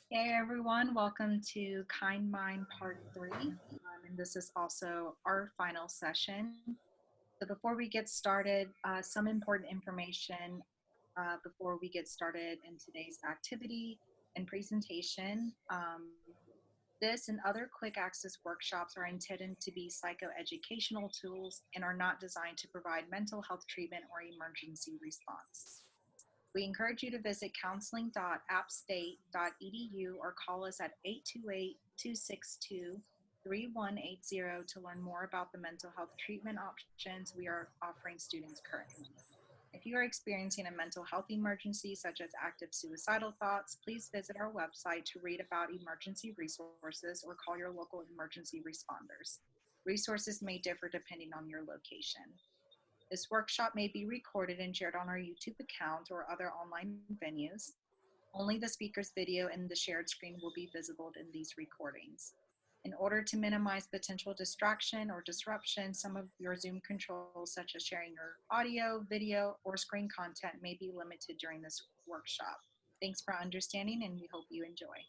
Hey everyone, welcome to Kind Mind Part 3. And this is also our final session. So before we get started, some important information before we get started in today's activity and presentation. This and other quick access workshops are intended to be psychoeducational tools and are not designed to provide mental health treatment or emergency response. We encourage you to visit counseling.appstate.edu or call us at 828-262-3180 to learn more about the mental health treatment options we are offering students currently. If you are experiencing a mental health emergency, such as active suicidal thoughts, please visit our website to read about emergency resources or call your local emergency responders. Resources may differ depending on your location. This workshop may be recorded and shared on our YouTube account or other online venues. Only the speaker's video and the shared screen will be visible in these recordings. In order to minimize potential distraction or disruption, some of your Zoom controls, such as sharing your audio, video, or screen content, may be limited during this workshop. Thanks for understanding, and we hope you enjoy.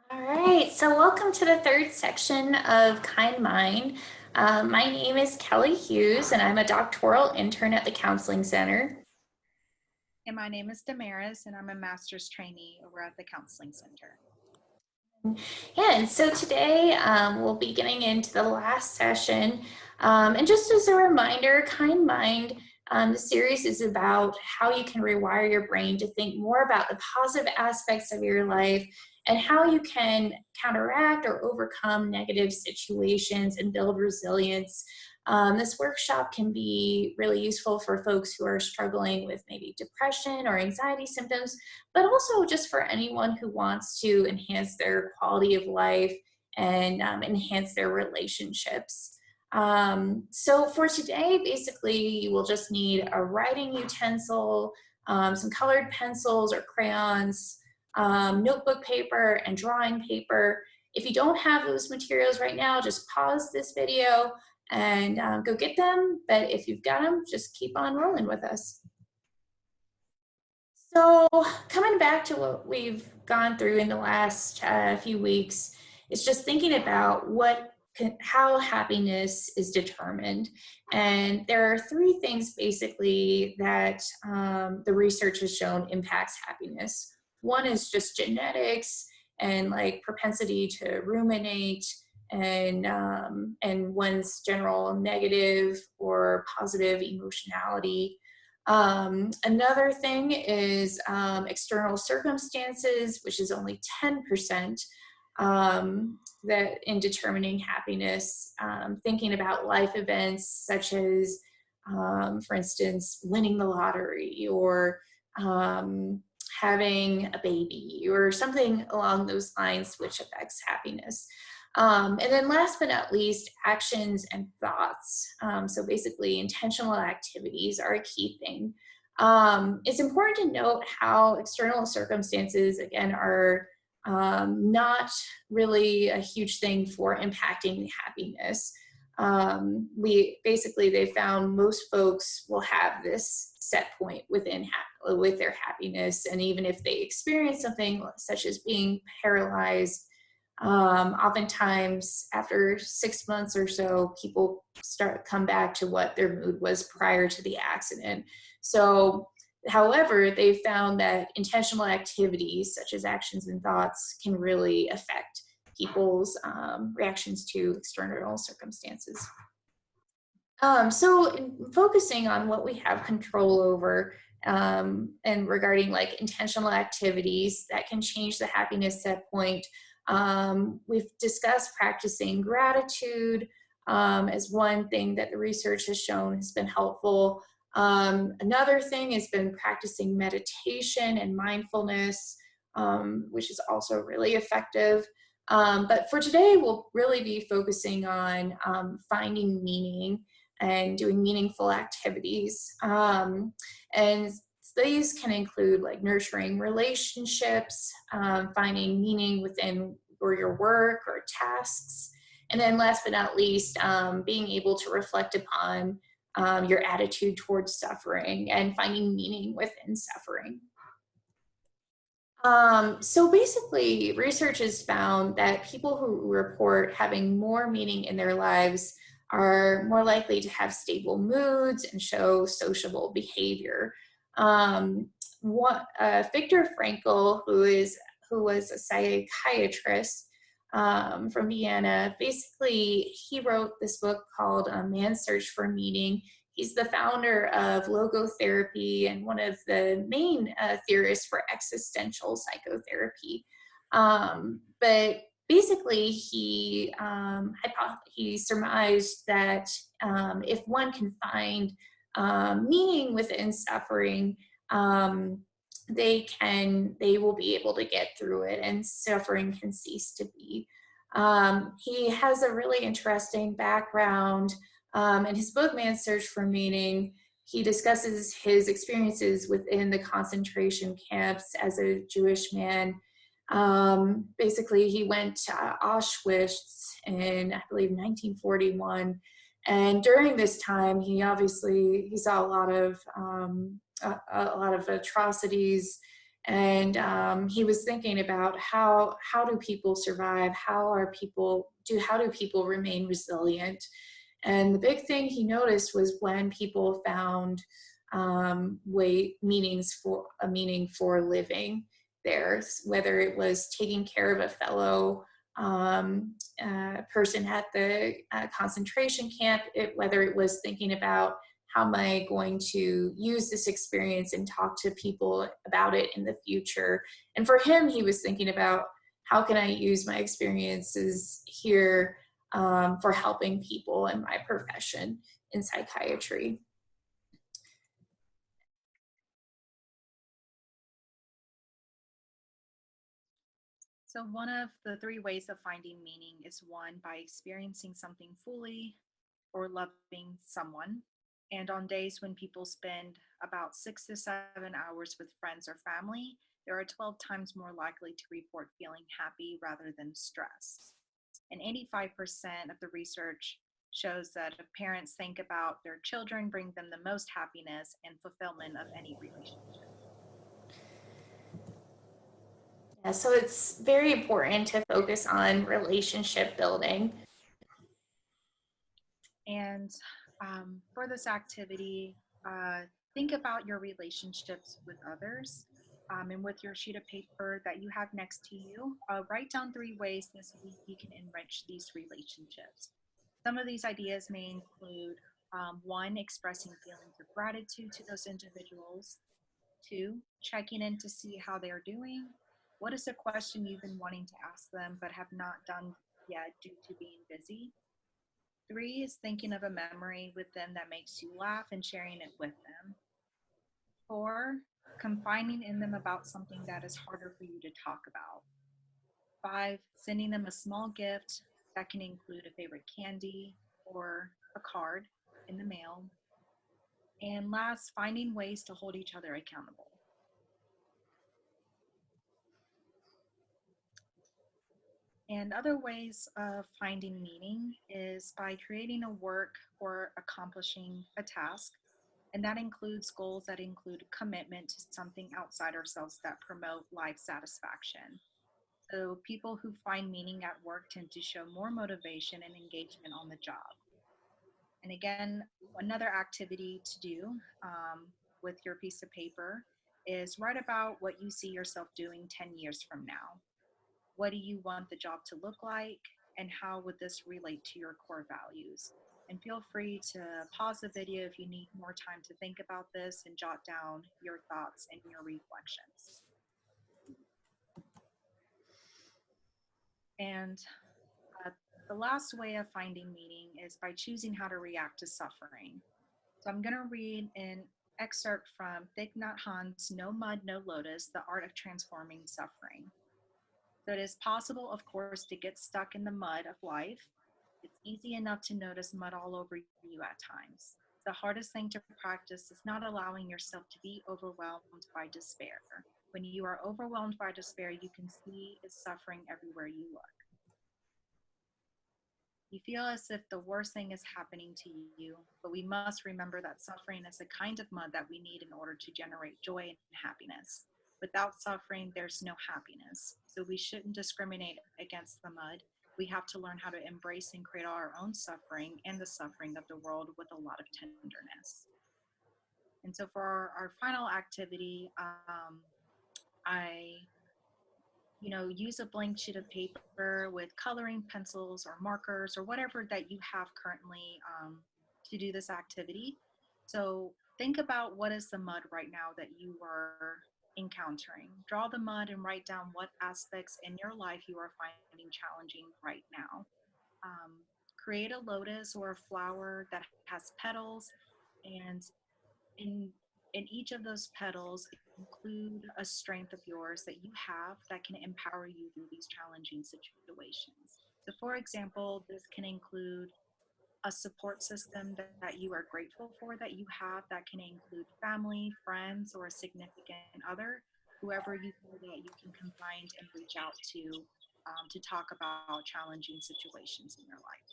All right, so welcome to the third section of Kind Mind. My name is Kelly Hughes, and I'm a doctoral intern at the Counseling Center. And my name is Damaris, and I'm a master's trainee over at the Counseling Center. Yeah, and so today we'll be getting into the last session. And just as a reminder, Kind Mind, the series is about how you can rewire your brain to think more about the positive aspects of your life and how you can counteract or overcome negative situations and build resilience. This workshop can be really useful for folks who are struggling with maybe depression or anxiety symptoms, but also just for anyone who wants to enhance their quality of life and enhance their relationships. So for today, basically, you will just need a writing utensil, some colored pencils or crayons, notebook paper, and drawing paper. If you don't have those materials right now, just pause this video and go get them. But if you've got them, just keep on rolling with us. So coming back to what we've gone through in the last few weeks, it's just thinking about how happiness is determined. And there are three things basically that the research has shown impacts happiness. One is just genetics and like propensity to ruminate and one's general negative or positive emotionality. Another thing is external circumstances, which is only 10% that in determining happiness, thinking about life events such as, for instance, winning the lottery or having a baby or something along those lines, which affects happiness. And then last but not least, actions and thoughts. So basically intentional activities are a key thing. It's important to note how external circumstances, again, are not really a huge thing for impacting happiness. They found most folks will have this set point with their happiness. And even if they experience something such as being paralyzed, oftentimes after 6 months or so, people come back to what their mood was prior to the accident. So, however, they found that intentional activities such as actions and thoughts can really affect people's reactions to external circumstances. So focusing on what we have control over and regarding like intentional activities that can change the happiness set point, we've discussed practicing gratitude as one thing that the research has shown has been helpful. Another thing has been practicing meditation and mindfulness, which is also really effective. But for today, we'll really be focusing on finding meaning and doing meaningful activities. And these can include like nurturing relationships, finding meaning within your work or tasks. And then last but not least, being able to reflect upon your attitude towards suffering and finding meaning within suffering. So basically, research has found that people who report having more meaning in their lives are more likely to have stable moods and show sociable behavior. Viktor Frankl, who was a psychiatrist from Vienna, basically he wrote this book called Man's Search for Meaning. He's the founder of logotherapy and one of the main theorists for existential psychotherapy. But basically, he surmised that if one can find meaning within suffering, they will be able to get through it, and suffering can cease to be. He has a really interesting background. In his book, Man's Search for Meaning, he discusses his experiences within the concentration camps as a Jewish man. Basically, he went to Auschwitz in, I believe, 1941. And during this time, he saw a lot of atrocities. And he was thinking about how do people survive? How do people remain resilient? And the big thing he noticed was when people found meaning for living there, whether it was taking care of a fellow person at the concentration camp, whether it was thinking about how am I going to use this experience and talk to people about it in the future. And for him, he was thinking about how can I use my experiences here for helping people in my profession in psychiatry. So one of the three ways of finding meaning is one, by experiencing something fully or loving someone. And on days when people spend about 6 to 7 hours with friends or family, they are 12 times more likely to report feeling happy rather than stressed. And 85% of the research shows that if parents think about their children, bring them the most happiness and fulfillment of any relationship. Yeah, so it's very important to focus on relationship building. And for this activity, think about your relationships with others. And with your sheet of paper that you have next to you, write down 3 ways this week you can enrich these relationships. Some of these ideas may include 1, expressing feelings of gratitude to those individuals. 2, checking in to see how they are doing. What is a question you've been wanting to ask them but have not done yet due to being busy? 3 is thinking of a memory with them that makes you laugh and sharing it with them. 4, confiding in them about something that is harder for you to talk about. 5, sending them a small gift that can include a favorite candy or a card in the mail. And last, finding ways to hold each other accountable. And other ways of finding meaning is by creating a work or accomplishing a task. And that includes goals that include commitment to something outside ourselves that promote life satisfaction. So people who find meaning at work tend to show more motivation and engagement on the job. And again, another activity to do with your piece of paper is write about what you see yourself doing 10 years from now. What do you want the job to look like? And how would this relate to your core values? And feel free to pause the video if you need more time to think about this and jot down your thoughts and your reflections. And the last way of finding meaning is by choosing how to react to suffering. So I'm going to read an excerpt from Thich Nhat Hanh's No Mud, No Lotus, The Art of Transforming Suffering. So it is possible, of course, to get stuck in the mud of life. It's easy enough to notice mud all over you at times. The hardest thing to practice is not allowing yourself to be overwhelmed by despair. When you are overwhelmed by despair, you can see is suffering everywhere you look. You feel as if the worst thing is happening to you, but we must remember that suffering is a kind of mud that we need in order to generate joy and happiness. Without suffering, there's no happiness. So we shouldn't discriminate against the mud. We have to learn how to embrace and create our own suffering and the suffering of the world with a lot of tenderness. And so for our final activity, I use a blank sheet of paper with coloring pencils or markers or whatever that you have currently to do this activity. So think about what is the mud right now that you are encountering. Draw the mud and write down what aspects in your life you are finding challenging right now. Um, Create a lotus or a flower that has petals, and in each of those petals include a strength of yours that you have that can empower you through these challenging situations. So for example, this can include a support system that you are grateful for that you have, that can include family, friends, or a significant other, whoever you feel that you can confide and reach out to talk about challenging situations in your life.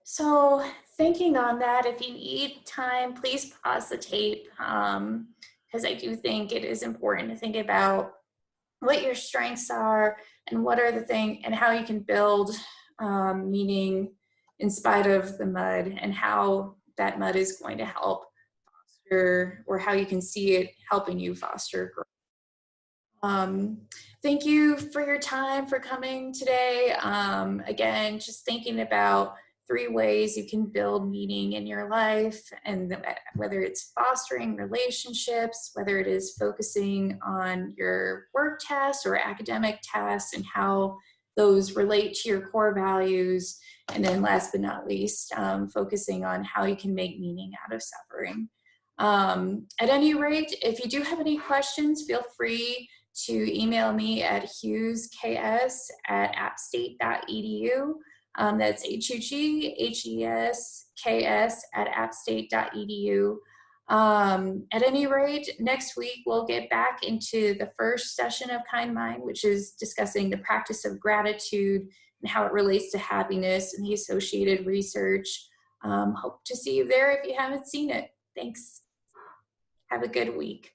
So thinking on that, if you need time, please pause the tape, because I do think it is important to think about what your strengths are and what are the things and how you can build meaning in spite of the mud, and how that mud is going to help foster, or how you can see it helping you foster growth. Thank you for your time, for coming today. Again, just thinking about 3 ways you can build meaning in your life, and whether it's fostering relationships, whether it is focusing on your work tasks or academic tasks and how those relate to your core values. And then last but not least, focusing on how you can make meaning out of suffering. At any rate, if you do have any questions, feel free to email me at hughesks@appstate.edu. That's HUGHESKS@appstate.edu. At any rate, next week we'll get back into the first session of Kind Mind, which is discussing the practice of gratitude and how it relates to happiness and the associated research. Hope to see you there if you haven't seen it. Thanks. Have a good week.